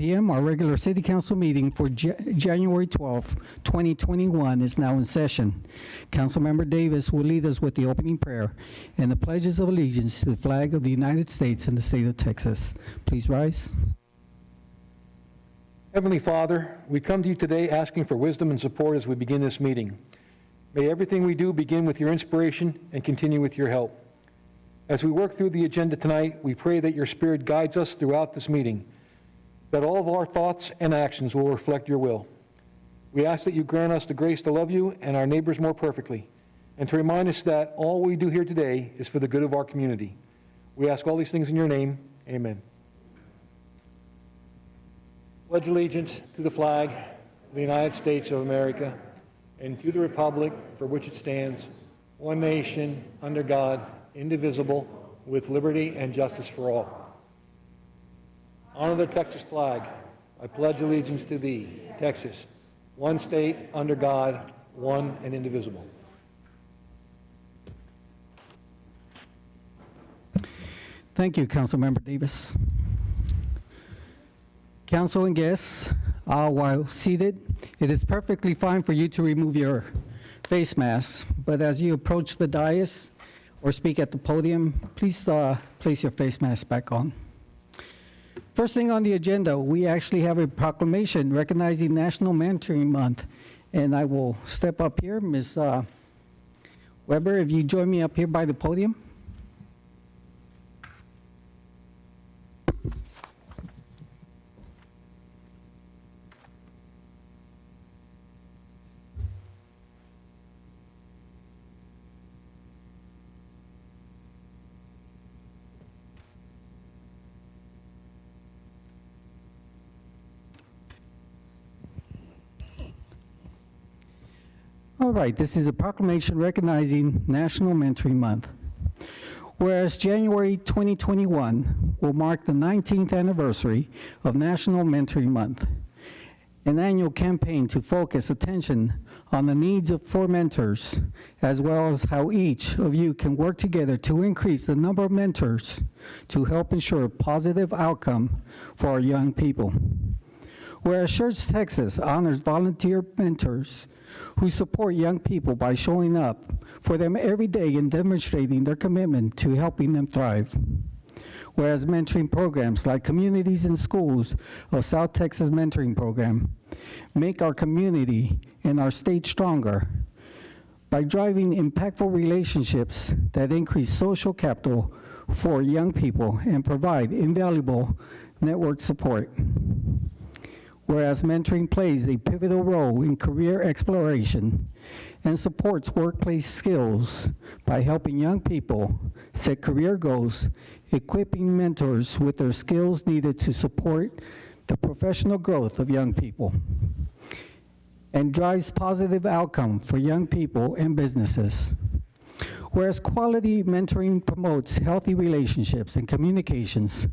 p.m. Our regular City Council meeting for January 12, 2021 is now in session. Councilmember Davis will lead us with the opening prayer and the pledges of allegiance to the flag of the United States and the state of Texas. Please rise. Heavenly Father, we come to you today asking for wisdom and support as we begin this meeting. May everything we do begin with your inspiration and continue with your help. As we work through the agenda tonight, we pray that your Spirit guides us throughout this meeting, that all of our thoughts and actions will reflect your will. We ask that you grant us the grace to love you and our neighbors more perfectly, and to remind us that all we do here today is for the good of our community. We ask all these things in your name. Amen. Pledge allegiance to the flag of the United States of America and to the republic for which it stands, one nation, under God, indivisible, with liberty and justice for all. Honor the Texas flag. I pledge allegiance to thee, Texas, one state, under God, one and indivisible. Thank you, Councilmember Davis. Council and guests, while seated, it is perfectly fine for you to remove your face mask, but as you approach the dais or speak at the podium, please place your face mask back on. First thing on the agenda, we actually have a proclamation recognizing National Mentoring Month, and I will step up here. Ms. Weber, if you join me up here by the podium. All right, this is a proclamation recognizing National Mentoring Month. Whereas January 2021 will mark the 19th anniversary of National Mentoring Month, an annual campaign to focus attention on the needs for mentors, as well as how each of you can work together to increase the number of mentors to help ensure a positive outcome for our young people. Whereas Schertz, Texas honors volunteer mentors who support young people by showing up for them every day and demonstrating their commitment to helping them thrive. Whereas mentoring programs like Communities in Schools of South Texas Mentoring Program make our community and our state stronger by driving impactful relationships that increase social capital for young people and provide invaluable network support. Whereas mentoring plays a pivotal role in career exploration and supports workplace skills by helping young people set career goals, equipping mentors with their skills needed to support the professional growth of young people, and drives positive outcome for young people and businesses. Whereas quality mentoring promotes healthy relationships and communications,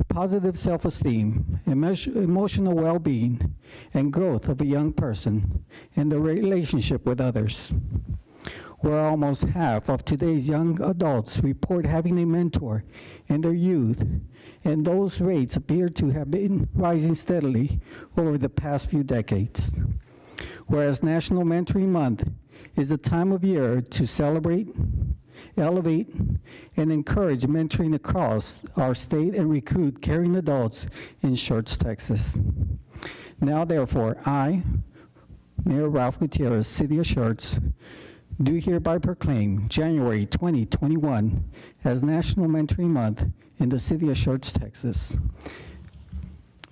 positive self-esteem, emotional well-being, and growth of a young person and the relationship with others. Where almost half of today's young adults report having a mentor in their youth, and those rates appear to have been rising steadily over the past few decades. Whereas National Mentoring Month is a time of year to celebrate, elevate, and encourage mentoring across our state and recruit caring adults in Schertz, Texas. Now, therefore, I, Mayor Ralph Gutierrez, City of Schertz, do hereby proclaim January 2021 as National Mentoring Month in the City of Schertz, Texas.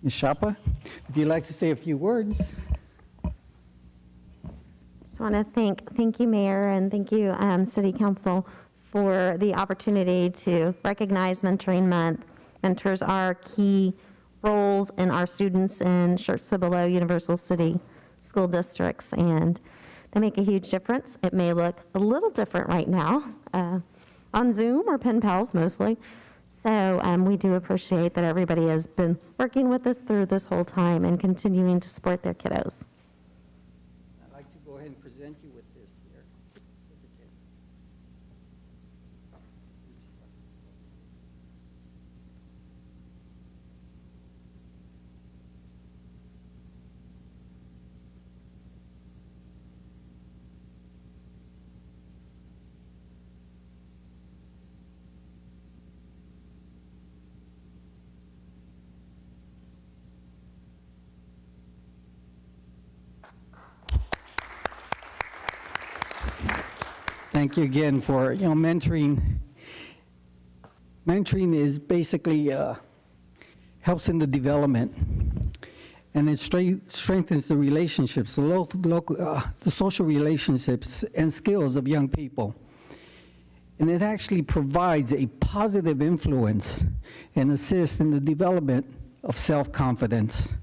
Ms. Chapa, if you'd like to say a few words. I want to thank you, Mayor, and thank you, City Council, for the opportunity to recognize Mentoring Month. Mentors are key roles in our students in Schertz-Cibolo Universal City School Districts, and they make a huge difference. It may look a little different right now on Zoom or pen pals mostly. So we do appreciate that everybody has been working with us through this whole time and continuing to support their kiddos. I'd like to go ahead and present you with this here. Thank you again for, mentoring. Mentoring is basically helps in the development, and it strengthens the relationships, the social relationships and skills of young people. And it actually provides a positive influence and assists in the development of self-confidence.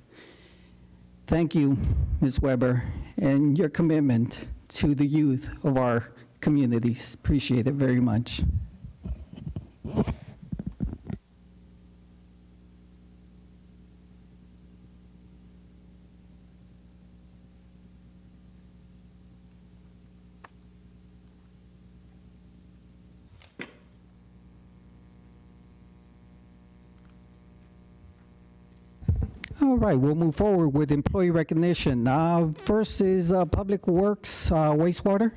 Thank you, Ms. Weber, and your commitment to the youth of our communities. Appreciate it very much. All right, we'll move forward with employee recognition. First is Public Works, wastewater.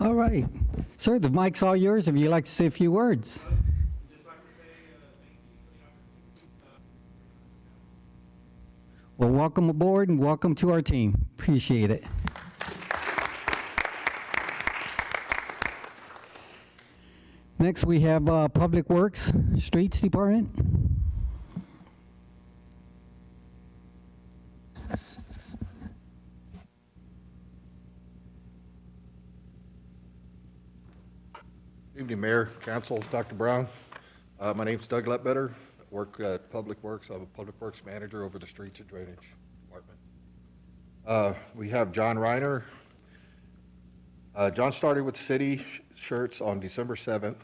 All right. Sir, the mic's all yours if you'd like to say a few words. Just like to say thank you for the opportunity. Well, welcome aboard and welcome to our team. Appreciate it. Next, we have Public Works, Streets Department. Evening, Mayor, Council, Dr. Brown. My name's Doug Lepbetter. I work at Public Works. I'm a Public Works Manager over the Streets and Drainage Department. We have John Reiner. John started with the city, Schertz, on December 7th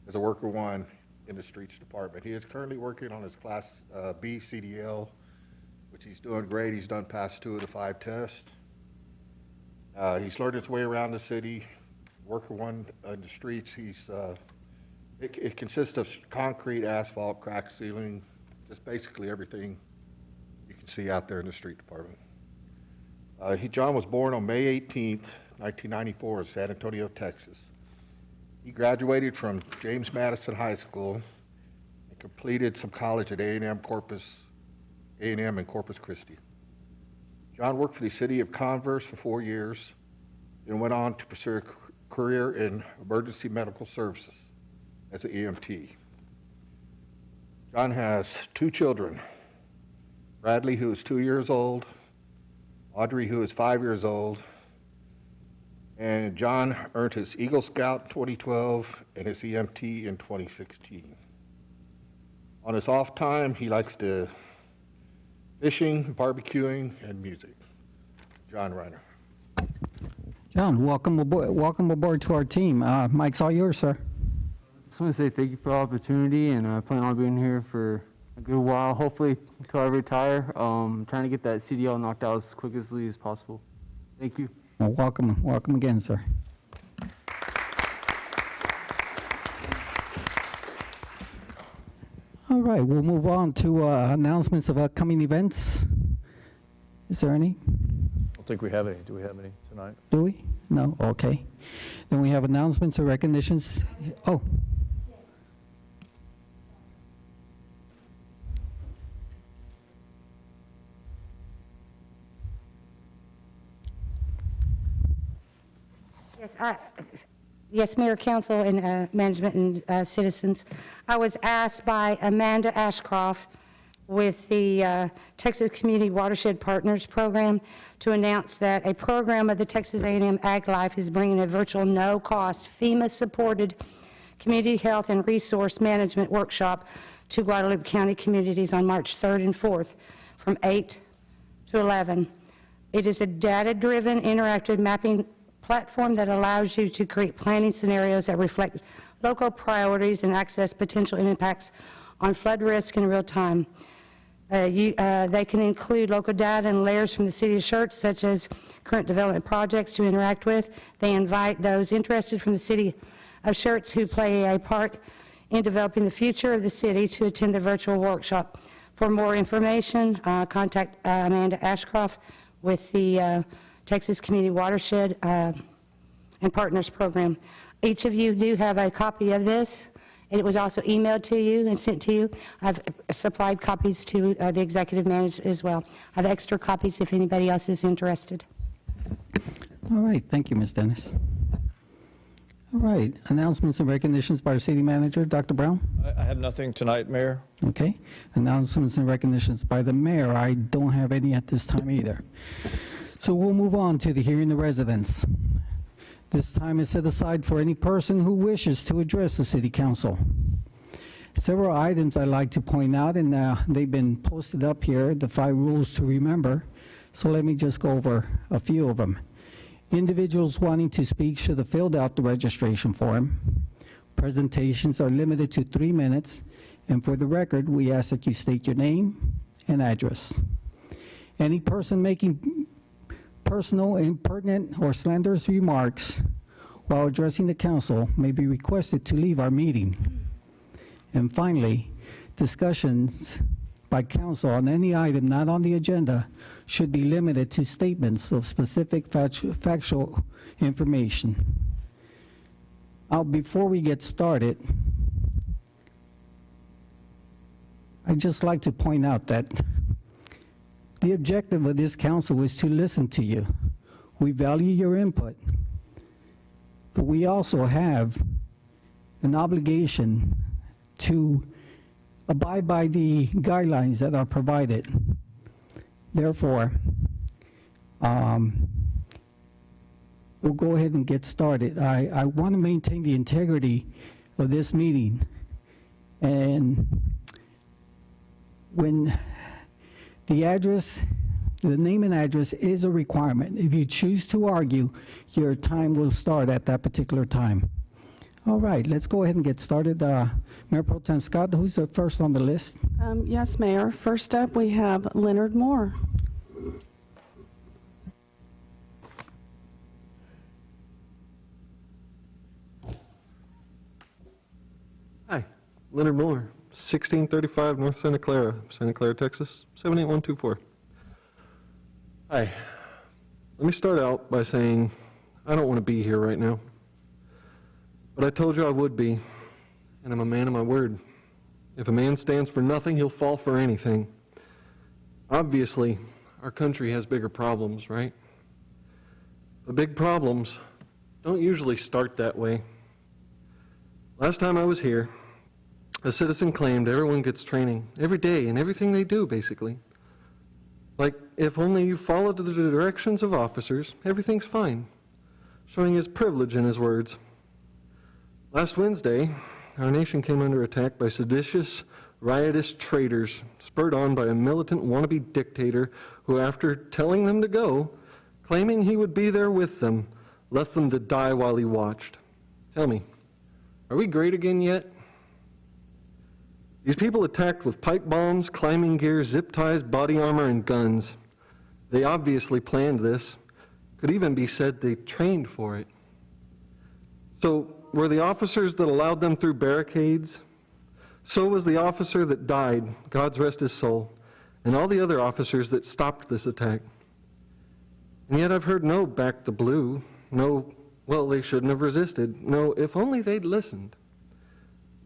as a worker one in the Streets Department. He is currently working on his Class B CDL, which he's doing great. He's done past 2 of the 5 tests. He's learned his way around the city. Worker one in the streets, it consists of concrete, asphalt, crack sealing, just basically everything you can see out there in the street department. John was born on May 18th, 1994 in San Antonio, Texas. He graduated from James Madison High School and completed some college at A&M in Corpus Christi. John worked for the City of Converse for 4 years, then went on to pursue a career in emergency medical services as an EMT. John has 2 children, Bradley, who is 2 years old, Audrey, who is 5 years old, and John earned his Eagle Scout in 2012 and his EMT in 2016. On his off time, he likes to fishing, barbecuing, and music. John Reiner. John, welcome aboard to our team. Mike's all yours, sir. Just want to say thank you for the opportunity, and I plan on being here for a good while, hopefully until I retire. Trying to get that CDL knocked out as quickly as possible. Thank you. Well, welcome again, sir. All right, we'll move on to announcements of upcoming events. Is there any? I don't think we have any. Do we have any tonight? Do we? No? Okay. Then we have announcements or recognitions. Oh. Yes, Mayor, Council, and Management and citizens. I was asked by Amanda Ashcroft with the Texas Community Watershed Partners Program to announce that a program of the Texas A&M Ag Life is bringing a virtual no-cost FEMA-supported community health and resource management workshop to Guadalupe County communities on March 3rd and 4th from 8 to 11. It is a data-driven interactive mapping platform that allows you to create planning scenarios that reflect local priorities and access potential impacts on flood risk in real time. They can include local data and layers from the city of Schertz, such as current development projects to interact with. They invite those interested from the city of Schertz who play a part in developing the future of the city to attend the virtual workshop. For more information, contact Amanda Ashcroft with the Texas Community Watershed and Partners Program. Each of you do have a copy of this. It was also emailed to you and sent to you. I've supplied copies to the executive manager as well. I have extra copies if anybody else is interested. All right, thank you, Ms. Dennis. All right, announcements and recognitions by our city manager, Dr. Brown. I have nothing tonight, Mayor. Okay, announcements and recognitions by the mayor. I don't have any at this time either. So we'll move on to the hearing the residents. This time is set aside for any person who wishes to address the city council. Several items I'd like to point out, and they've been posted up here, the 5 rules to remember. So let me just go over a few of them. Individuals wanting to speak should have filled out the registration form. Presentations are limited to 3 minutes, and for the record, we ask that you state your name and address. Any person making personal, impertinent, or slanderous remarks while addressing the council may be requested to leave our meeting. And finally, discussions by council on any item not on the agenda should be limited to statements of specific factual information. Before we get started, I'd just like to point out that the objective of this council is to listen to you. We value your input, but we also have an obligation to abide by the guidelines that are provided. Therefore, we'll go ahead and get started. I want to maintain the integrity of this meeting, and when the address, the name and address is a requirement. If you choose to argue, your time will start at that particular time. All right, let's go ahead and get started. Mayor Pro Tem Scott, who's the first on the list? Yes, Mayor. First up, we have Leonard Moore. Hi, Leonard Moore, 1635 North Santa Clara, Texas, 78124. Hi. Let me start out by saying I don't want to be here right now. But I told you I would be, and I'm a man of my word. If a man stands for nothing, he'll fall for anything. Obviously, our country has bigger problems, right? But big problems don't usually start that way. Last time I was here, a citizen claimed everyone gets training every day in everything they do, basically. Like, if only you follow the directions of officers, everything's fine. Showing his privilege in his words. Last Wednesday, our nation came under attack by seditious, riotous traitors, spurred on by a militant wannabe dictator who, after telling them to go, claiming he would be there with them, left them to die while he watched. Tell me, are we great again yet? These people attacked with pipe bombs, climbing gear, zip ties, body armor, and guns. They obviously planned this. Could even be said they trained for it. So, were the officers that allowed them through barricades? So was the officer that died, God's rest his soul, and all the other officers that stopped this attack. And yet I've heard no back the blue, no, well, they shouldn't have resisted, no, if only they'd listened.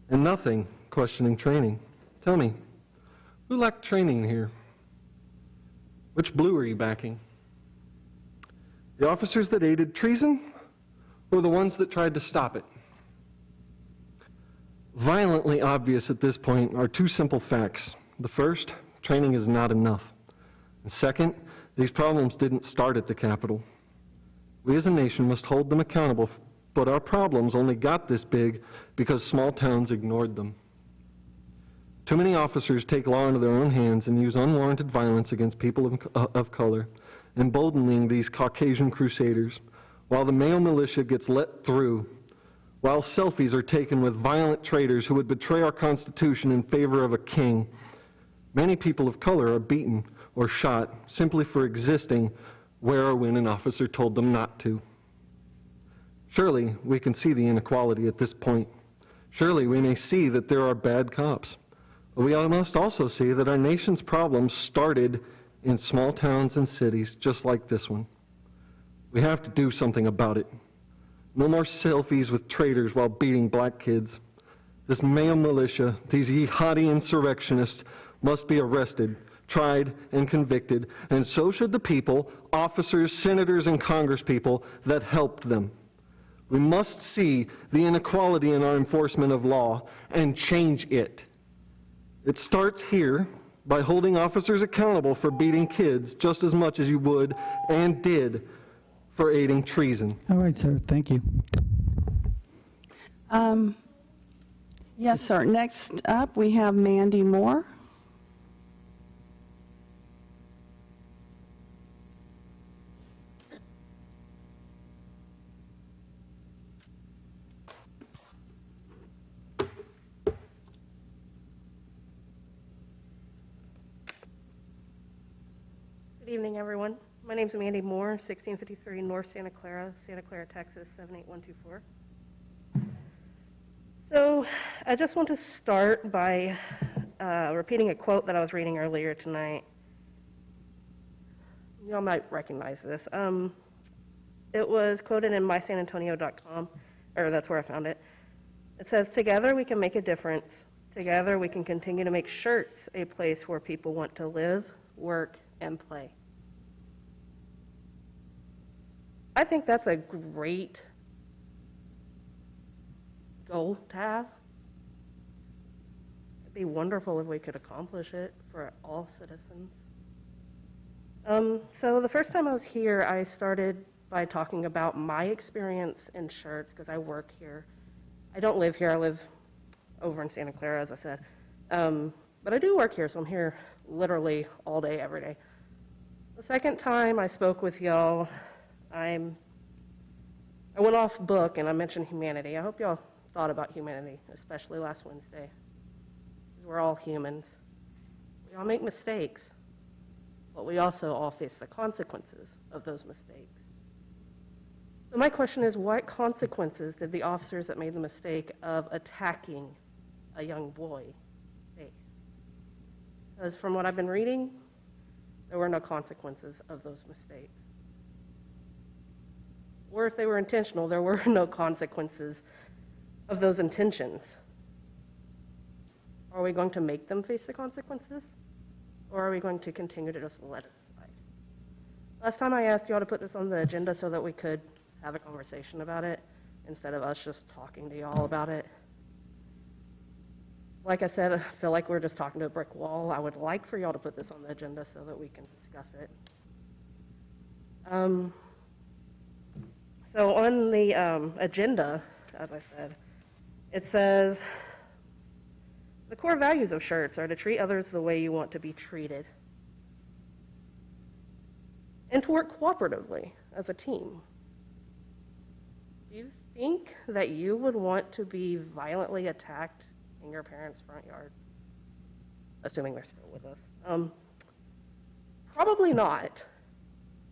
And nothing questioning training. Tell me, who lacked training here? Which blue are you backing? The officers that aided treason, or the ones that tried to stop it? Violently obvious at this point are two simple facts. The first, training is not enough. And second, these problems didn't start at the Capitol. We as a nation must hold them accountable, but our problems only got this big because small towns ignored them. Too many officers take law into their own hands and use unwarranted violence against people of color, emboldening these Caucasian crusaders, while the male militia gets let through, while selfies are taken with violent traitors who would betray our Constitution in favor of a king. Many people of color are beaten or shot simply for existing where or when an officer told them not to. Surely we can see the inequality at this point. Surely we may see that there are bad cops. But we must also see that our nation's problems started in small towns and cities just like this one. We have to do something about it. No more selfies with traitors while beating black kids. This male militia, these jihadi insurrectionists, must be arrested, tried, and convicted, and so should the people, officers, senators, and congresspeople that helped them. We must see the inequality in our enforcement of law and change it. It starts here by holding officers accountable for beating kids just as much as you would and did for aiding treason. All right, sir. Thank you. Yes, sir. Next up, we have Mandy Moore. Good evening, everyone. My name is Mandy Moore, 1653 North Santa Clara, Texas, 78124. So I just want to start by repeating a quote that I was reading earlier tonight. Y'all might recognize this. It was quoted in mysanantonio.com, or that's where I found it. It says, "Together we can make a difference. Together we can continue to make Schertz a place where people want to live, work, and play." I think that's a great goal to have. It'd be wonderful if we could accomplish it for all citizens. So the first time I was here, I started by talking about my experience in Schertz, because I work here. I don't live here, I live over in Santa Clara, as I said. But I do work here, so I'm here literally all day, every day. The second time I spoke with y'all, I went off book and I mentioned humanity. I hope y'all thought about humanity, especially last Wednesday. Because we're all humans. We all make mistakes, but we also all face the consequences of those mistakes. So my question is, what consequences did the officers that made the mistake of attacking a young boy face? Because from what I've been reading, there were no consequences of those mistakes. or if they were intentional, there were no consequences of those intentions. Are we going to make them face the consequences? Or are we going to continue to just let it slide? Last time I asked y'all to put this on the agenda so that we could have a conversation about it instead of us just talking to y'all about it. Like I said, I feel like we're just talking to a brick wall. I would like for y'all to put this on the agenda so that we can discuss it. So on the agenda, as I said, it says, the core values of Schertz are to treat others the way you want to be treated and to work cooperatively as a team. Do you think that you would want to be violently attacked in your parents' front yards? Assuming they're still with us. Probably not.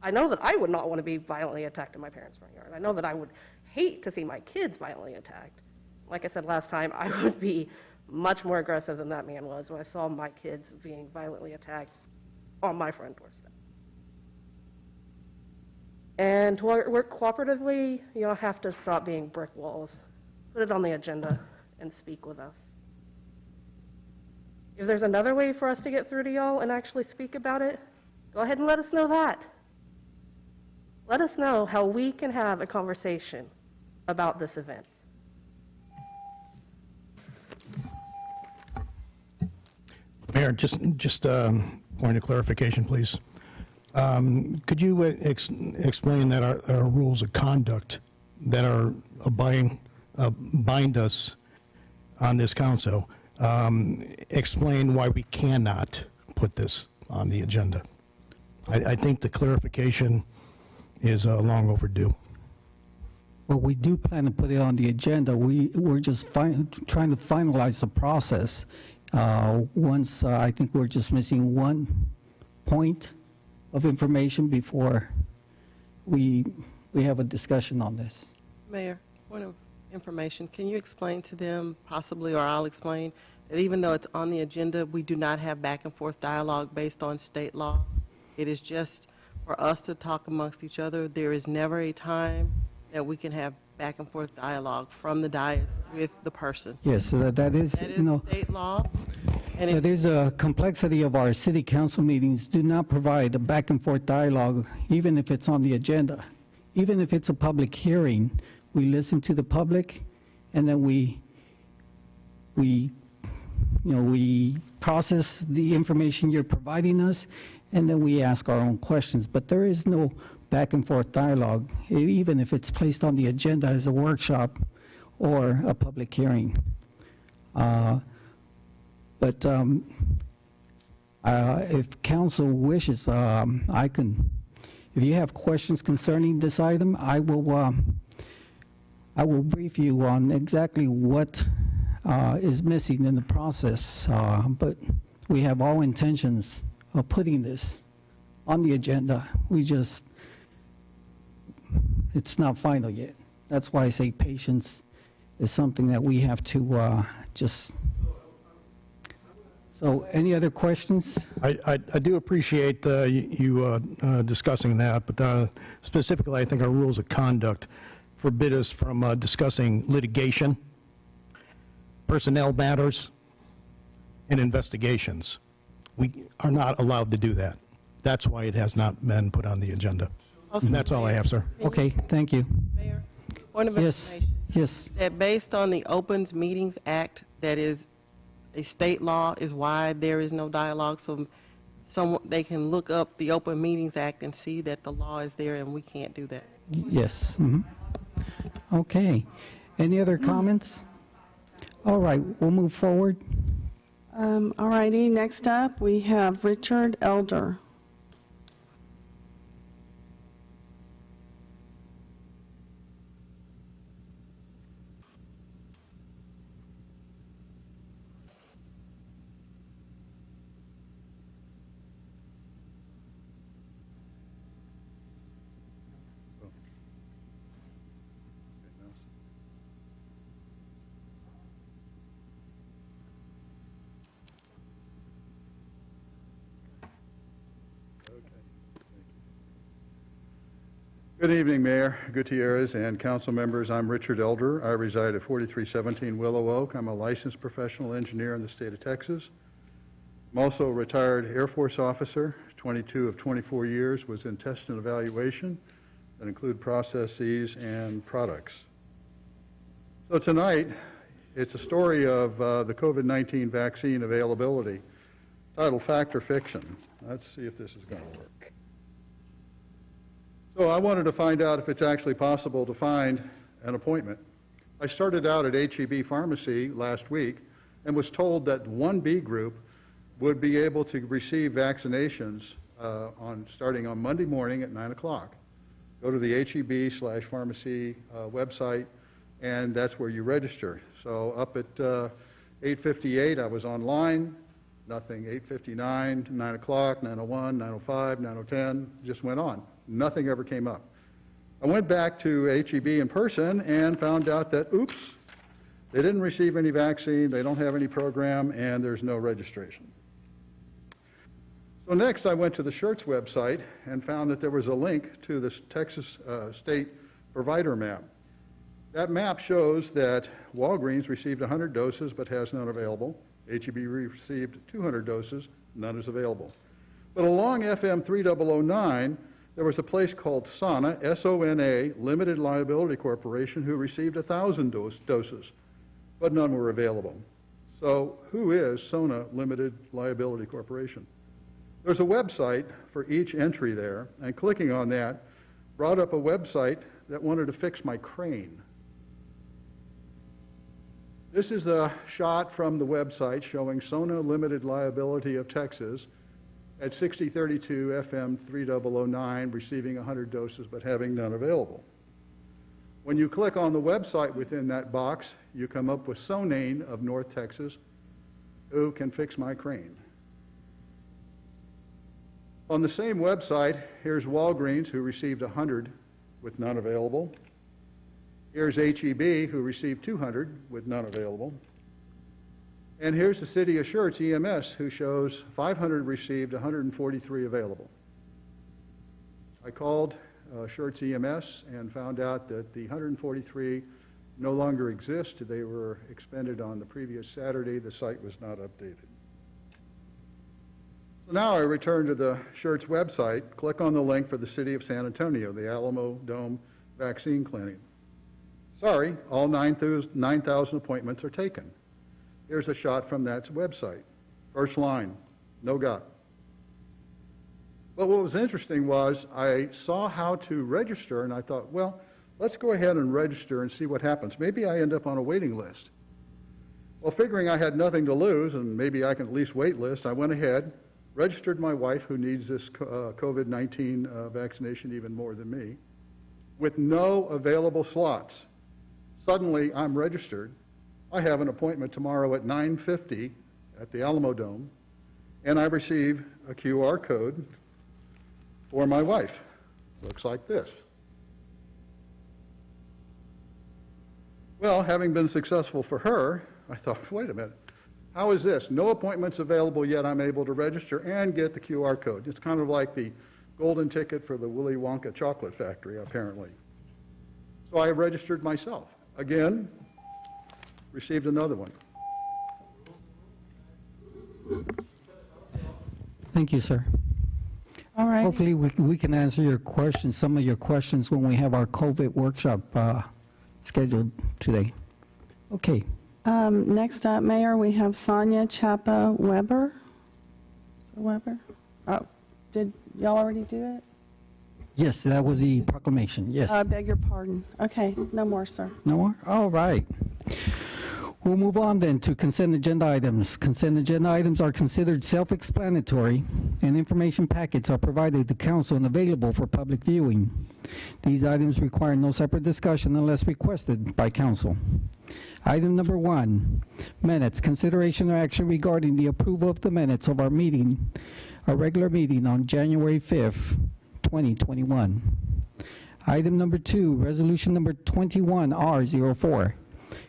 I know that I would not want to be violently attacked in my parents' front yard. I know that I would hate to see my kids violently attacked. Like I said last time, I would be much more aggressive than that man was when I saw my kids being violently attacked on my front doorstep. And to work cooperatively, you'll have to stop being brick walls. Put it on the agenda and speak with us. If there's another way for us to get through to y'all and actually speak about it, go ahead and let us know that. Let us know how we can have a conversation about this event. Mayor, just point of clarification, please. Could you explain that our rules of conduct that are bind us on this council, explain why we cannot put this on the agenda? I think the clarification is long overdue. Well, we do plan to put it on the agenda. We're just trying to finalize the process. Once, I think we're just missing one point of information before we have a discussion on this. Mayor, point of information. Can you explain to them, possibly, or I'll explain, that even though it's on the agenda, we do not have back and forth dialogue based on state law? It is just for us to talk amongst each other. There is never a time that we can have back and forth dialogue from the dais with the person. Yes, that is, you know, state law. And that is a complexity of our city council meetings. Do not provide a back and forth dialogue, even if it's on the agenda. Even if it's a public hearing, we listen to the public, and then we process the information you're providing us, and then we ask our own questions. But there is no back and forth dialogue, even if it's placed on the agenda as a workshop or a public hearing. But if council wishes, I can, if you have questions concerning this item, I will brief you on exactly what is missing in the process. But we have all intentions of putting this on the agenda. It's not final yet. That's why I say patience is something that we have to just. So any other questions? I do appreciate you discussing that, but specifically, I think our rules of conduct forbid us from discussing litigation, personnel matters, and investigations. We are not allowed to do that. That's why it has not been put on the agenda. And that's all I have, sir. Okay, thank you. Mayor, point of information. Yes. That based on the Opens Meetings Act, that is a state law, is why there is no dialogue. So they can look up the Open Meetings Act and see that the law is there, and we can't do that. Yes. Okay. Any other comments? All right, we'll move forward. All righty, next up, we have Richard Elder. Good evening, Mayor Gutierrez and council members. I'm Richard Elder. I reside at 4317 Willow Oak. I'm a licensed professional engineer in the state of Texas. I'm also a retired Air Force officer. 22 of 24 years was in test and evaluation that include processes and products. So tonight, it's a story of the COVID-19 vaccine availability, titled Fact or Fiction. Let's see if this is going to work. So I wanted to find out if it's actually possible to find an appointment. I started out at HEB Pharmacy last week and was told that 1B group would be able to receive vaccinations starting on Monday morning at 9 o'clock. Go to the HEB/pharmacy website, and that's where you register. So up at 8:58, I was online, nothing. 8:59, 9 o'clock, 9:01, 9:05, 9:10, just went on. Nothing ever came up. I went back to HEB in person and found out that, oops, they didn't receive any vaccine, they don't have any program, and there's no registration. So next I went to the Schertz website and found that there was a link to the Texas state provider map. That map shows that Walgreens received 100 doses but has none available. HEB received 200 doses, none is available. But along FM 3009, there was a place called SONA, S-O-N-A, Limited Liability Corporation, who received 1,000 doses, but none were available. So who is SONA Limited Liability Corporation? There's a website for each entry there, and clicking on that brought up a website that wanted to fix my crane. This is a shot from the website showing SONA Limited Liability of Texas at 6032 FM 3009, receiving 100 doses but having none available. When you click on the website within that box, you come up with Sonane of North Texas, who can fix my crane. On the same website, here's Walgreens, who received 100 with none available. Here's HEB, who received 200 with none available. And here's the city of Schertz, EMS, who shows 500 received, 143 available. I called Schertz EMS and found out that the 143 no longer exist. They were expended on the previous Saturday. The site was not updated. So now I return to the Schertz website, click on the link for the city of San Antonio, the Alamo Dome Vaccine Clinic. Sorry, all 9,000 appointments are taken. Here's a shot from that website. First line, no got. But what was interesting was I saw how to register, and I thought, well, let's go ahead and register and see what happens. Maybe I end up on a waiting list. Well, figuring I had nothing to lose and maybe I can at least wait list, I went ahead, registered my wife, who needs this COVID-19 vaccination even more than me, with no available slots. Suddenly, I'm registered. I have an appointment tomorrow at 9:50 at the Alamo Dome, and I receive a QR code for my wife. Looks like this. Well, having been successful for her, I thought, wait a minute, how is this? No appointments available yet I'm able to register and get the QR code. It's kind of like the golden ticket for the Willy Wonka chocolate factory, apparently. So I registered myself. Again, received another one. Thank you, sir. All right. Hopefully we can answer your questions, some of your questions, when we have our COVID workshop scheduled today. Okay. Next up, Mayor, we have Sonia Chapa Weber. So Weber? Oh, did y'all already do it? Yes, that was the proclamation, yes. I beg your pardon. Okay, no more, sir. No more? All right. We'll move on then to consent agenda items. Consent agenda items are considered self-explanatory, and information packets are provided to council and available for public viewing. These items require no separate discussion unless requested by council. Item number 1, minutes. Consideration or action regarding the approval of the minutes of our meeting, our regular meeting on January 5th, 2021. Item number 2, resolution number 21R04.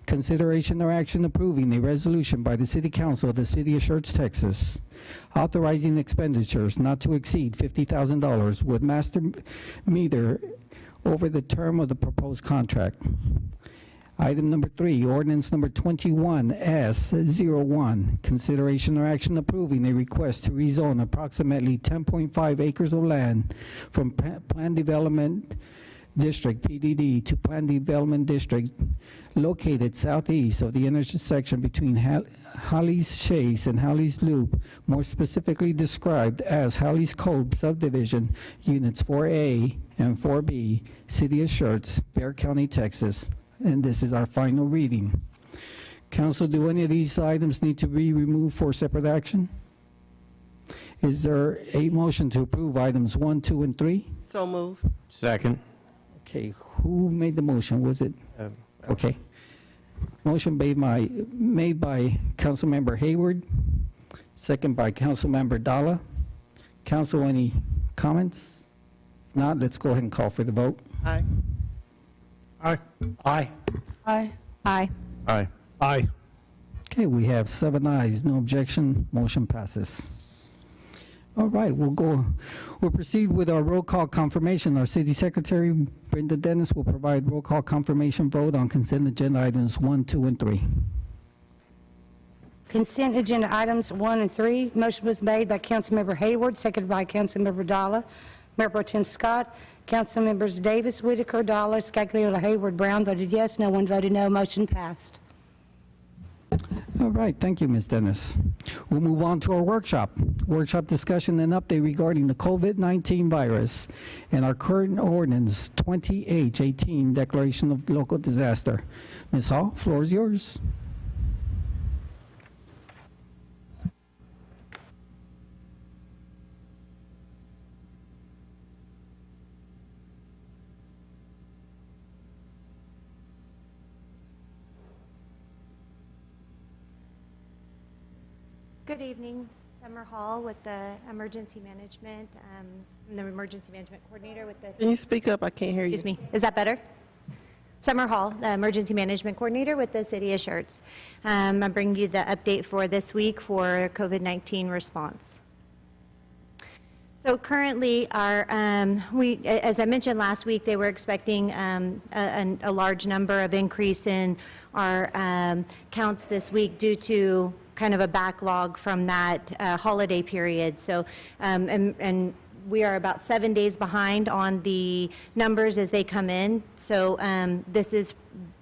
Consideration or action approving a resolution by the City Council of the City of Schertz, Texas, authorizing expenditures not to exceed $50,000 with master meter over the term of the proposed contract. Item number 3, ordinance number 21S01, consideration or action approving a request to rezone approximately 10.5 acres of land from Plan Development District, PDD, to Plan Development District located southeast of the intersection between Holly's Chase and Holly's Loop, more specifically described as Holly's Cove Subdivision, Units 4A and 4B, City of Schertz, Bexar County, Texas. And this is our final reading. Council, do any of these items need to be removed for separate action? Is there a motion to approve items 1, 2, and 3? So move. Second. Okay, who made the motion? Was it? Okay. Motion made by Councilmember Hayward, second by Councilmember Dalla. Council, any comments? If not, let's go ahead and call for the vote. Aye. Aye. Aye. Aye. Aye. Aye. Aye. Okay, we have 7 ayes, no objection, motion passes. All right, we'll proceed with our roll call confirmation. Our City Secretary, Brenda Dennis, will provide roll call confirmation vote on consent agenda items 1, 2, and 3. Consent agenda items 1 and 3. Motion was made by Councilmember Hayward, seconded by Councilmember Dalla. Mayor Pro Tem Scott. Council members Davis, Whitaker, Dalla, Scagliola, Hayward, Brown voted yes. No one voted no. Motion passed. All right, thank you, Ms. Dennis. We'll move on to our workshop discussion and update regarding the COVID-19 virus and our current ordinance 20H18, declaration of local disaster. Ms. Hall, floor is yours. Good evening, Summer Hall with the Emergency Management, I'm the Emergency Management Coordinator with the... Can you speak up? I can't hear you. Excuse me, is that better? Summer Hall, the Emergency Management Coordinator with the City of Schertz. I'm bringing you the update for this week for COVID-19 response. So currently, as I mentioned last week, they were expecting a large number of increase in our counts this week due to kind of a backlog from that holiday period. So, and we are about 7 days behind on the numbers as they come in. So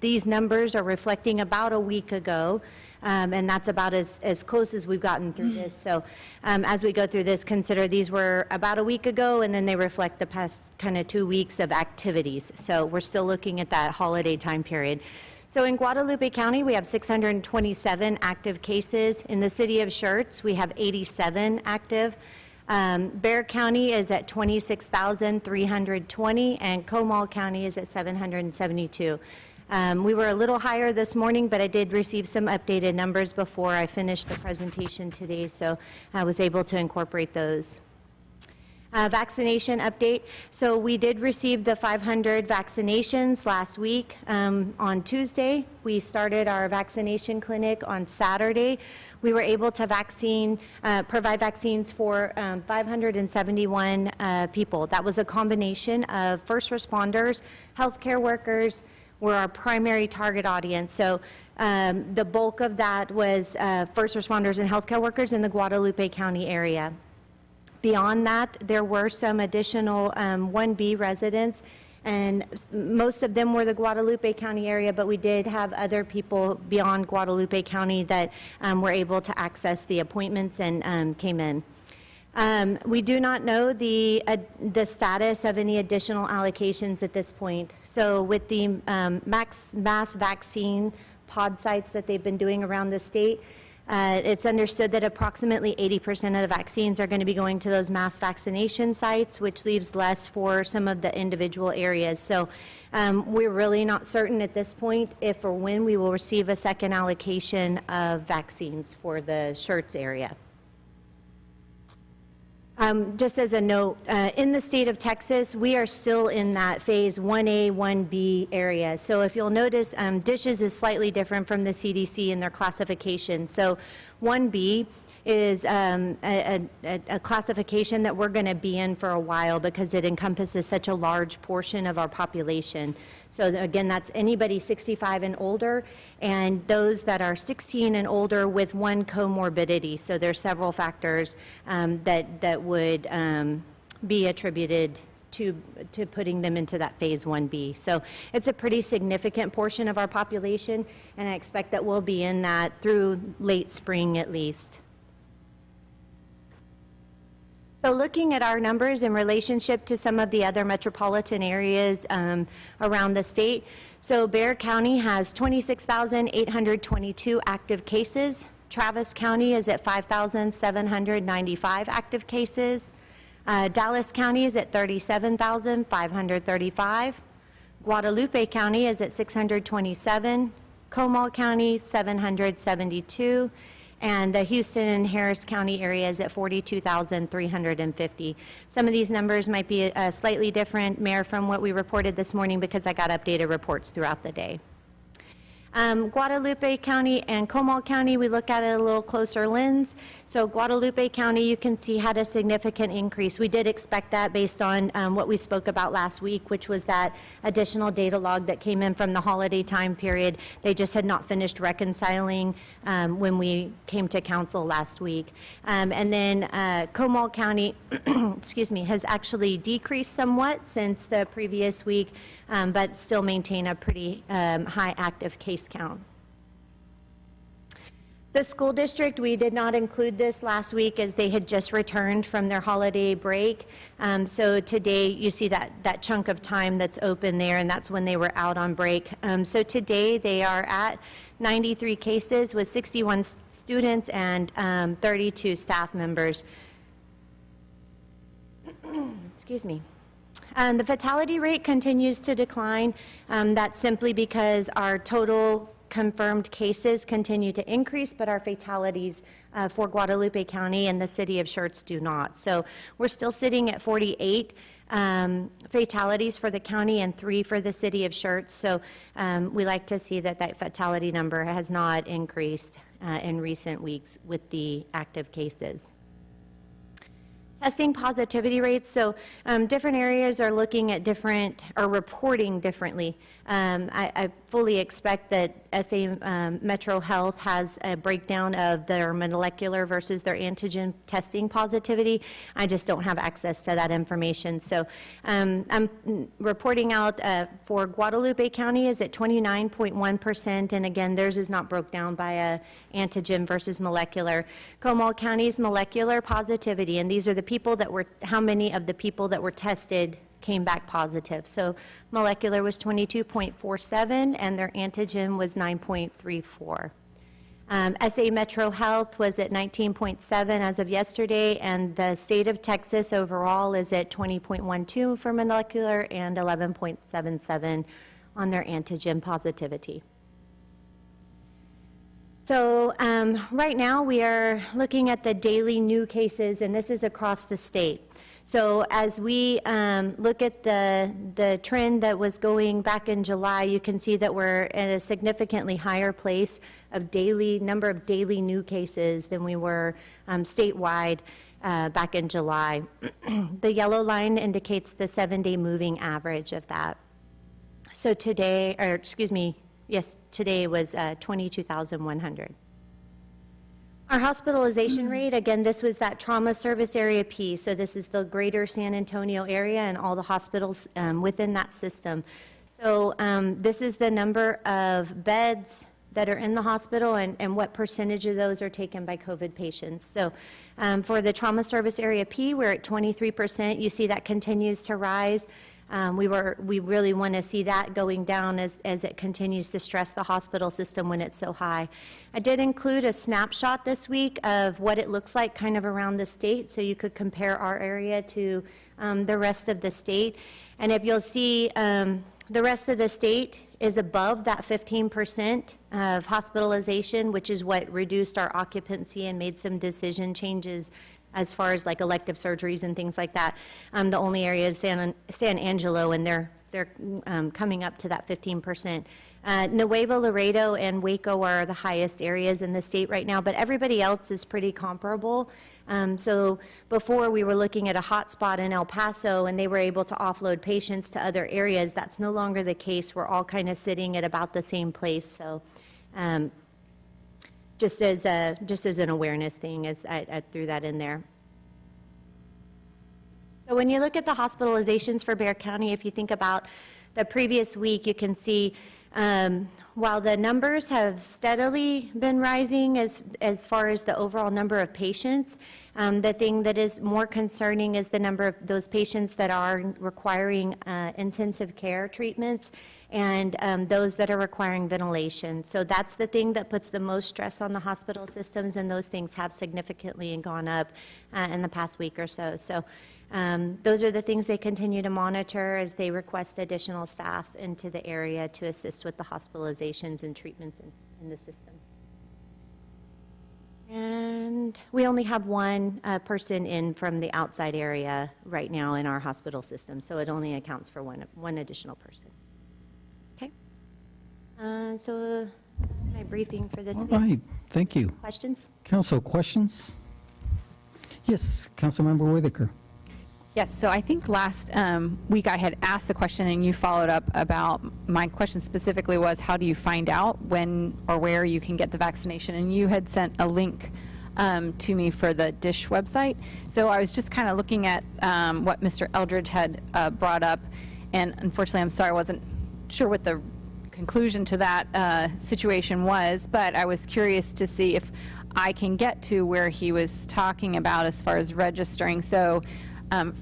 these numbers are reflecting about a week ago. And that's about as close as we've gotten through this. So as we go through this, consider these were about a week ago, and then they reflect the past kind of 2 weeks of activities. So we're still looking at that holiday time period. So in Guadalupe County, we have 627 active cases. In the city of Schertz, we have 87 active. Bexar County is at 26,320, and Comal County is at 772. We were a little higher this morning, but I did receive some updated numbers before I finished the presentation today, so I was able to incorporate those. Vaccination update. So we did receive the 500 vaccinations last week. On Tuesday, we started our vaccination clinic. On Saturday, we were able to provide vaccines for 571 people. That was a combination of first responders, healthcare workers, were our primary target audience. So the bulk of that was first responders and healthcare workers in the Guadalupe County area. Beyond that, there were some additional 1B residents, and most of them were the Guadalupe County area, but we did have other people beyond Guadalupe County that were able to access the appointments and came in. We do not know the status of any additional allocations at this point. So with the mass vaccine pod sites that they've been doing around the state, it's understood that approximately 80% of the vaccines are going to be going to those mass vaccination sites, which leaves less for some of the individual areas. So we're really not certain at this point if or when we will receive a second allocation of vaccines for the Schertz area. Just as a note, in the state of Texas, we are still in that phase 1A, 1B area. So if you'll notice, DSHS is slightly different from the CDC in their classification. So 1B is a classification that we're going to be in for a while because it encompasses such a large portion of our population. So again, that's anybody 65 and older, and those that are 16 and older with one comorbidity. So there's several factors that would be attributed to putting them into that phase 1B. So it's a pretty significant portion of our population, and I expect that we'll be in that through late spring at least. So looking at our numbers in relationship to some of the other metropolitan areas around the state, so Bexar County has 26,822 active cases. Travis County is at 5,795 active cases. Dallas County is at 37,535. Guadalupe County is at 627. Comal County, 772. And the Houston and Harris County area is at 42,350. Some of these numbers might be slightly different, Mayor, from what we reported this morning because I got updated reports throughout the day. Guadalupe County and Comal County, we look at it a little closer lens. So Guadalupe County, you can see, had a significant increase. We did expect that based on what we spoke about last week, which was that additional data log that came in from the holiday time period. They just had not finished reconciling when we came to council last week. And then Comal County, excuse me, has actually decreased somewhat since the previous week, but still maintain a pretty high active case count. The school district, we did not include this last week as they had just returned from their holiday break. So today you see that chunk of time that's open there, and that's when they were out on break. So today they are at 93 cases with 61 students and 32 staff members. Excuse me. The fatality rate continues to decline. That's simply because our total confirmed cases continue to increase, but our fatalities for Guadalupe County and the city of Schertz do not. So we're still sitting at 48 fatalities for the county and 3 for the city of Schertz. So we like to see that fatality number has not increased in recent weeks with the active cases. Testing positivity rates, so different areas are looking at different, or reporting differently. I fully expect that SA Metro Health has a breakdown of their molecular versus their antigen testing positivity. I just don't have access to that information. So I'm reporting out for Guadalupe County is at 29.1%, and again, theirs is not broke down by a antigen versus molecular. Comal County's molecular positivity, and these are the people that were, how many of the people that were tested came back positive. So molecular was 22.47 and their antigen was 9.34. SA Metro Health was at 19.7 as of yesterday, and the state of Texas overall is at 20.12 for molecular and 11.77 on their antigen positivity. So right now we are looking at the daily new cases, and this is across the state. So as we look at the trend that was going back in July, you can see that we're at a significantly higher place of number of daily new cases than we were statewide back in July. The yellow line indicates the 7-day moving average of that. So today, or excuse me, yes, today was 22,100. Our hospitalization rate, again, this was that trauma service area P, so this is the greater San Antonio area and all the hospitals within that system. So this is the number of beds that are in the hospital and what percentage of those are taken by COVID patients. So for the trauma service area P, we're at 23%. You see that continues to rise. We really want to see that going down as it continues to stress the hospital system when it's so high. I did include a snapshot this week of what it looks like kind of around the state, so you could compare our area to the rest of the state. And if you'll see, the rest of the state is above that 15% of hospitalization, which is what reduced our occupancy and made some decision changes as far as like elective surgeries and things like that. The only area is San Angelo, and they're coming up to that 15%. Nuevo Laredo and Waco are the highest areas in the state right now, but everybody else is pretty comparable. So before we were looking at a hotspot in El Paso and they were able to offload patients to other areas. That's no longer the case. We're all kind of sitting at about the same place. So just as an awareness thing, as I threw that in there. So when you look at the hospitalizations for Bexar County, if you think about the previous week, you can see while the numbers have steadily been rising as far as the overall number of patients, the thing that is more concerning is the number of those patients that are requiring intensive care treatments and those that are requiring ventilation. So that's the thing that puts the most stress on the hospital systems, and those things have significantly gone up in the past week or so. So those are the things they continue to monitor as they request additional staff into the area to assist with the hospitalizations and treatments in the system. And we only have one person in from the outside area right now in our hospital system, so it only accounts for one additional person. Okay. So my briefing for this week. All right, thank you. Questions? Council, questions? Yes, Councilmember Whitaker. Yes, so I think last week I had asked the question and you followed up about, my question specifically was, how do you find out when or where you can get the vaccination? And you had sent a link to me for the DISH website. So I was just kind of looking at what Mr. Eldridge had brought up, and unfortunately, I'm sorry, I wasn't sure what the conclusion to that situation was, but I was curious to see if I can get to where he was talking about as far as registering. So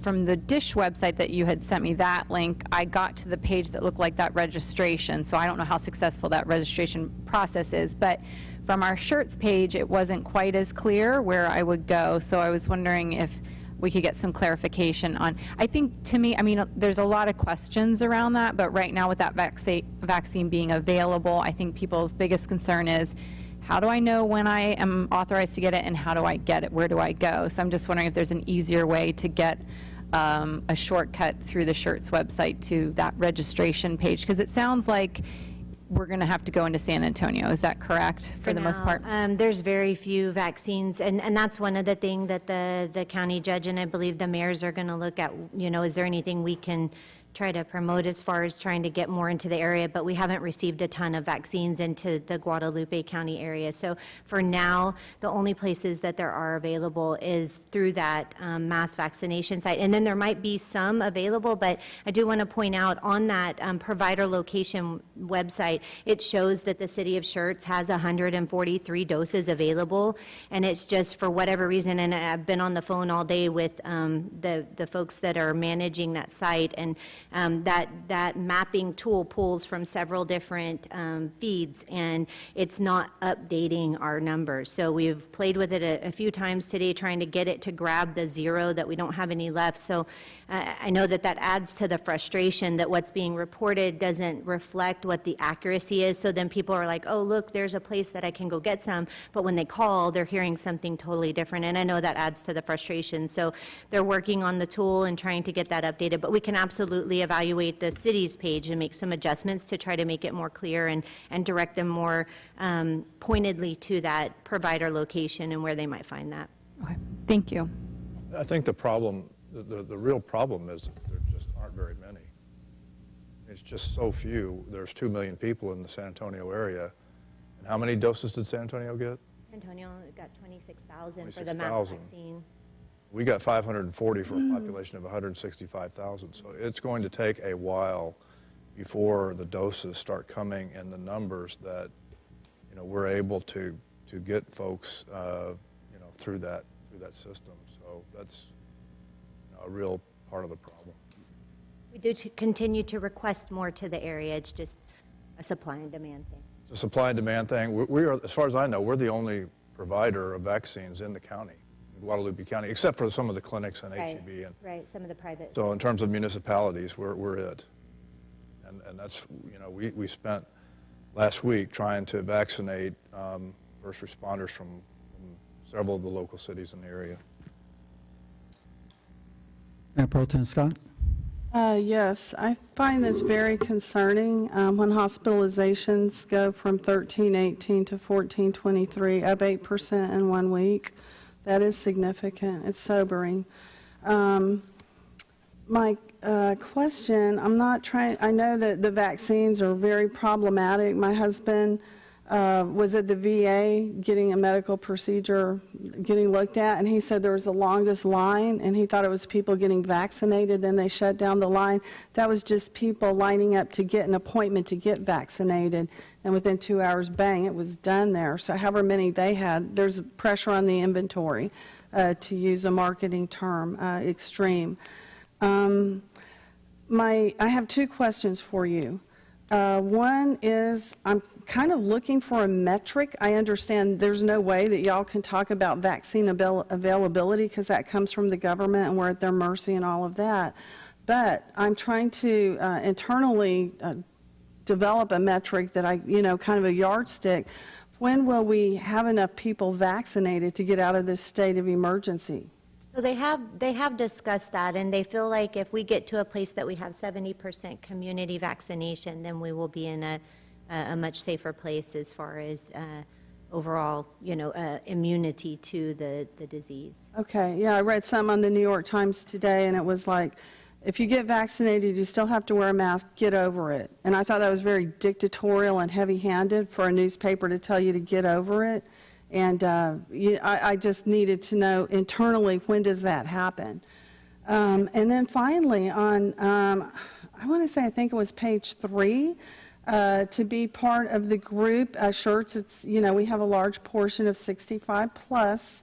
from the DISH website that you had sent me that link, I got to the page that looked like that registration. So I don't know how successful that registration process is, but from our Schertz page, it wasn't quite as clear where I would go. So I was wondering if we could get some clarification on, I think to me, I mean, there's a lot of questions around that, but right now with that vaccine being available, I think people's biggest concern is, how do I know when I am authorized to get it, and how do I get it? Where do I go? So I'm just wondering if there's an easier way to get a shortcut through the Schertz website to that registration page, because it sounds like we're going to have to go into San Antonio. Is that correct for the most part? There's very few vaccines, and that's one of the things that the county judge and I believe the mayors are going to look at. You know, is there anything we can try to promote as far as trying to get more into the area, but we haven't received a ton of vaccines into the Guadalupe County area. So for now, the only places that there are available is through that mass vaccination site. And then there might be some available, but I do want to point out on that provider location website, it shows that the city of Schertz has 143 doses available, and it's just for whatever reason, and I've been on the phone all day with the folks that are managing that site, and that mapping tool pulls from several different feeds, and it's not updating our numbers. So we've played with it a few times today trying to get it to grab the zero that we don't have any left. So I know that adds to the frustration that what's being reported doesn't reflect what the accuracy is. So then people are like, oh, look, there's a place that I can go get some. But when they call, they're hearing something totally different. And I know that adds to the frustration. So they're working on the tool and trying to get that updated. But we can absolutely evaluate the city's page and make some adjustments to try to make it more clear and direct them more pointedly to that provider location and where they might find that. Okay, thank you. I think the problem, the real problem is that there just aren't very many. It's just so few. There's 2 million people in the San Antonio area. And how many doses did San Antonio get? San Antonio got 26,000 for the mass vaccine. We got 540 for a population of 165,000. So it's going to take a while before the doses start coming in the numbers that, you know, we're able to get folks, you know, through that system. So that's, you know, a real part of the problem. We do continue to request more to the area. It's just a supply and demand thing. It's a supply and demand thing. We are, as far as I know, we're the only provider of vaccines in the county, in Guadalupe County, except for some of the clinics and HEB. And right, some of the private. So in terms of municipalities, we're it. And that's, you know, we spent last week trying to vaccinate first responders from several of the local cities in the area. Mayor Pro Tem Scott? Yes, I find this very concerning when hospitalizations go from 1318 to 1423, up 8% in 1 week. That is significant. It's sobering. My question, I know that the vaccines are very problematic. My husband was at the VA getting a medical procedure, getting looked at, and he said there was the longest line, and he thought it was people getting vaccinated, then they shut down the line. That was just people lining up to get an appointment to get vaccinated, and within 2 hours, bang, it was done there. So however many they had, there's pressure on the inventory, to use a marketing term, extreme. I have 2 questions for you. One is, I'm kind of looking for a metric. I understand there's no way that y'all can talk about vaccine availability because that comes from the government and we're at their mercy and all of that. But I'm trying to internally develop a metric that kind of a yardstick. When will we have enough people vaccinated to get out of this state of emergency? So they have discussed that, and they feel like if we get to a place that we have 70% community vaccination, then we will be in a much safer place as far as overall, immunity to the disease. Okay, yeah, I read some on the New York Times today, and it was like, if you get vaccinated, you still have to wear a mask, get over it. And I thought that was very dictatorial and heavy-handed for a newspaper to tell you to get over it. And I just needed to know internally, when does that happen? And then finally, on, I want to say, I think it was page 3, to be part of the group, Schertz, it's, we have a large portion of 65 plus,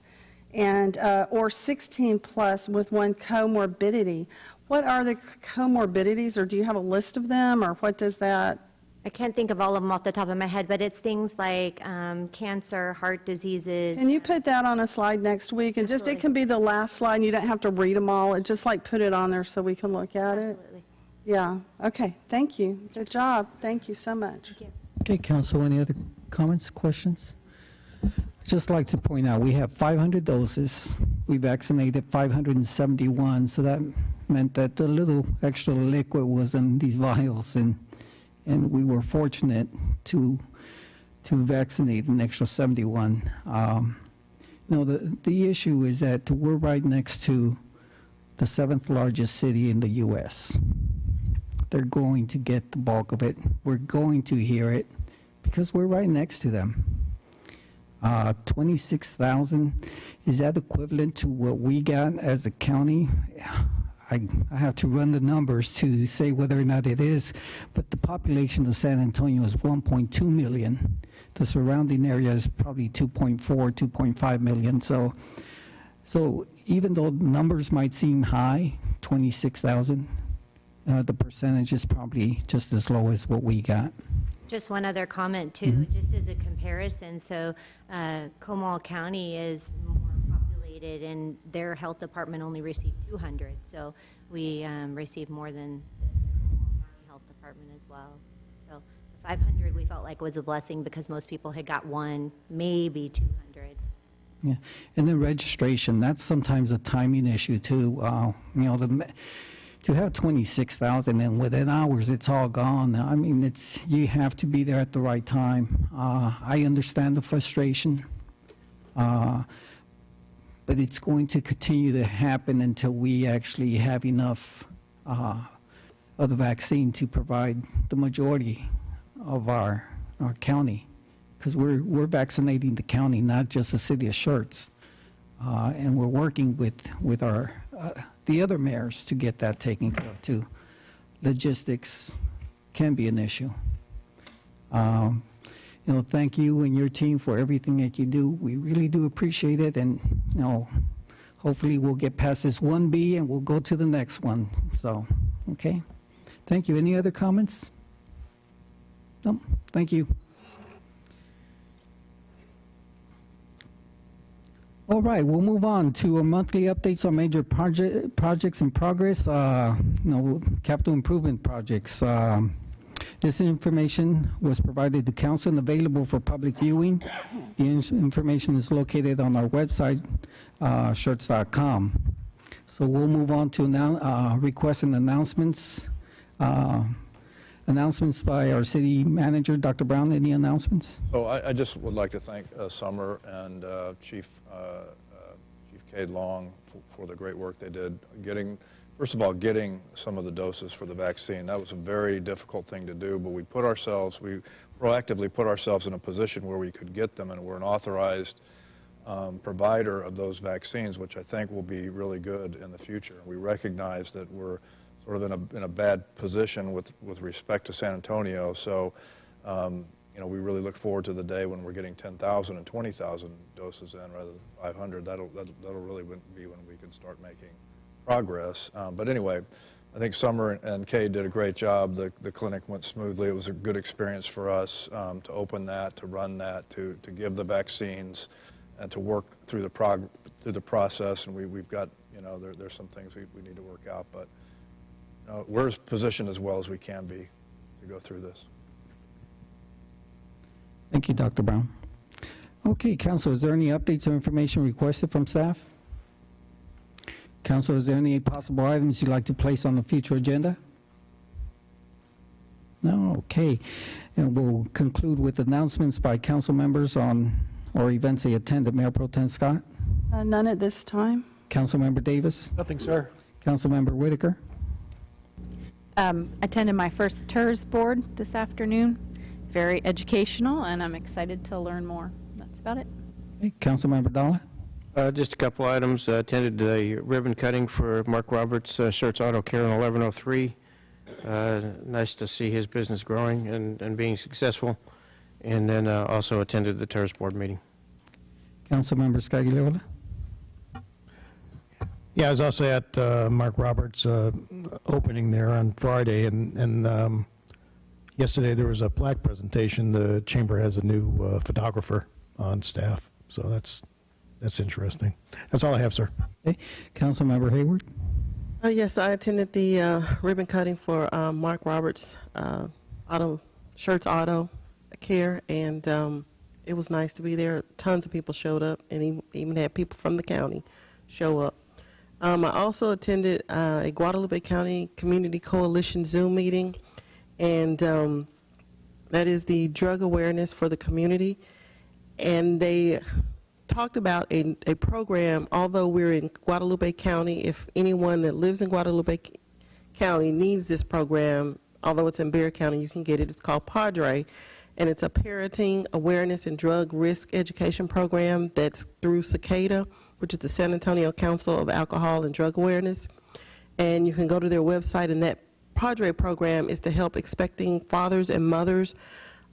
and, or 16 plus with one comorbidity. What are the comorbidities, or do you have a list of them, or what does that? I can't think of all of them off the top of my head, but it's things like cancer, heart diseases. Can you put that on a slide next week? And just, it can be the last slide, and you don't have to read them all. It just like put it on there so we can look at it. Absolutely. Yeah, okay, thank you. Good job. Thank you so much. Thank you. Okay, Council, any other comments, questions? I'd just like to point out, we have 500 doses. We vaccinated 571, so that meant that the little extra liquid was in these vials, and we were fortunate to vaccinate an extra 71. The issue is that we're right next to the 7th largest city in the U.S. They're going to get the bulk of it. We're going to hear it because we're right next to them. 26,000, is that equivalent to what we got as a county? I have to run the numbers to say whether or not it is, but the population of San Antonio is 1.2 million. The surrounding area is probably 2.4, 2.5 million. So even though numbers might seem high, 26,000, the percentage is probably just as low as what we got. Just one other comment too, just as a comparison. So Comal County is more populated, and their health department only received 200. So we received more than the Comal County Health Department as well. So 500 we felt like was a blessing because most people had got 1, maybe 200. Yeah, and then registration, that's sometimes a timing issue too. To have 26,000 and within hours it's all gone. I mean, you have to be there at the right time. I understand the frustration, but it's going to continue to happen until we actually have enough of the vaccine to provide the majority of our county, because we're vaccinating the county, not just the city of Schertz, and we're working with our the other mayors to get that taken care of too. Logistics can be an issue. Thank you and your team for everything that you do. We really do appreciate it, and hopefully we'll get past this 1B and we'll go to the next one. So, okay. Thank you. Any other comments? No. Thank you. All right, we'll move on to a monthly updates on major projects in progress, capital improvement projects. This information was provided to council and available for public viewing. The information is located on our website, Schertz.com. So we'll move on to now, requests and announcements. Announcements by our city manager, Dr. Brown. Any announcements? Oh, I just would like to thank Summer and Chief Cade Long for the great work they did first of all, getting some of the doses for the vaccine. That was a very difficult thing to do, but we proactively put ourselves in a position where we could get them, and we're an authorized provider of those vaccines, which I think will be really good in the future. We recognize that we're sort of in a bad position with respect to San Antonio, so we really look forward to the day when we're getting 10,000 and 20,000 doses in rather than 500. That'll really be when we can start making progress. But anyway, I think Summer and Kay did a great job. The clinic went smoothly. It was a good experience for us to open that, to run that, to give the vaccines, and to work through the process. And we've got, there's some things we need to work out, but we're positioned as well as we can be to go through this. Thank you, Dr. Brown. Okay, Council, is there any updates or information requested from staff? Council, is there any possible items you'd like to place on the future agenda? No? Okay. And we'll conclude with announcements by council members on or events they attended. Mayor Pro Tem Scott? None at this time. Councilmember Davis? Nothing, sir. Councilmember Whitaker? Attended my first TERS board this afternoon. Very educational, and I'm excited to learn more. That's about it. Okay. Councilmember Dalla? Just a couple items. Attended the ribbon cutting for Mark Roberts, Schertz Auto Care on 1103. Nice to see his business growing and being successful. And then also attended the TERS board meeting. Councilmember Scagliola? Yeah, I was also at Mark Roberts' opening there on Friday, and yesterday there was a plaque presentation. The chamber has a new photographer on staff, so that's interesting. That's all I have, sir. Okay. Councilmember Hayward? Yes, I attended the ribbon cutting for Mark Roberts' Schertz Auto Care, and it was nice to be there. Tons of people showed up, and even had people from the county show up. I also attended a Guadalupe County Community Coalition Zoom meeting, and that is the drug awareness for the community. And they talked about a program, although we're in Guadalupe County, if anyone that lives in Guadalupe County needs this program, although it's in Bexar County, you can get it. It's called Padre, and it's a parenting awareness and drug risk education program that's through Cicada, which is the San Antonio Council of Alcohol and Drug Awareness. And you can go to their website, and that Padre program is to help expecting fathers and mothers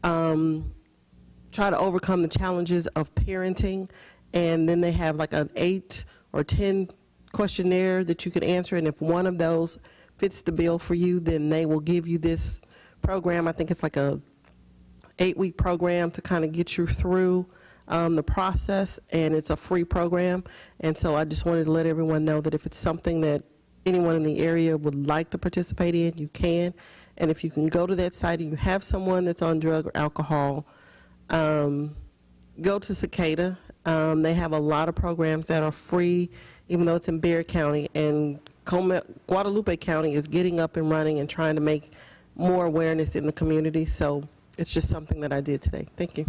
try to overcome the challenges of parenting. And then they have like an 8 or 10 questionnaire that you could answer, and if one of those fits the bill for you, then they will give you this program. I think it's like a 8-week program to kind of get you through the process, and it's a free program. And so I just wanted to let everyone know that if it's something that anyone in the area would like to participate in, you can. And if you can go to that site and you have someone that's on drug or alcohol, go to Cicada. They have a lot of programs that are free, even though it's in Bexar County. And Guadalupe County is getting up and running and trying to make more awareness in the community. So it's just something that I did today. Thank you.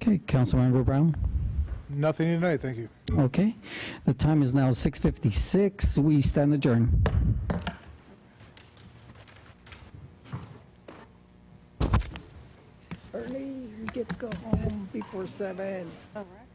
Okay, Councilmember Brown? Nothing tonight, thank you. Okay. The time is now 6:56. We stand adjourned. Early, we get to go home before 7. All right.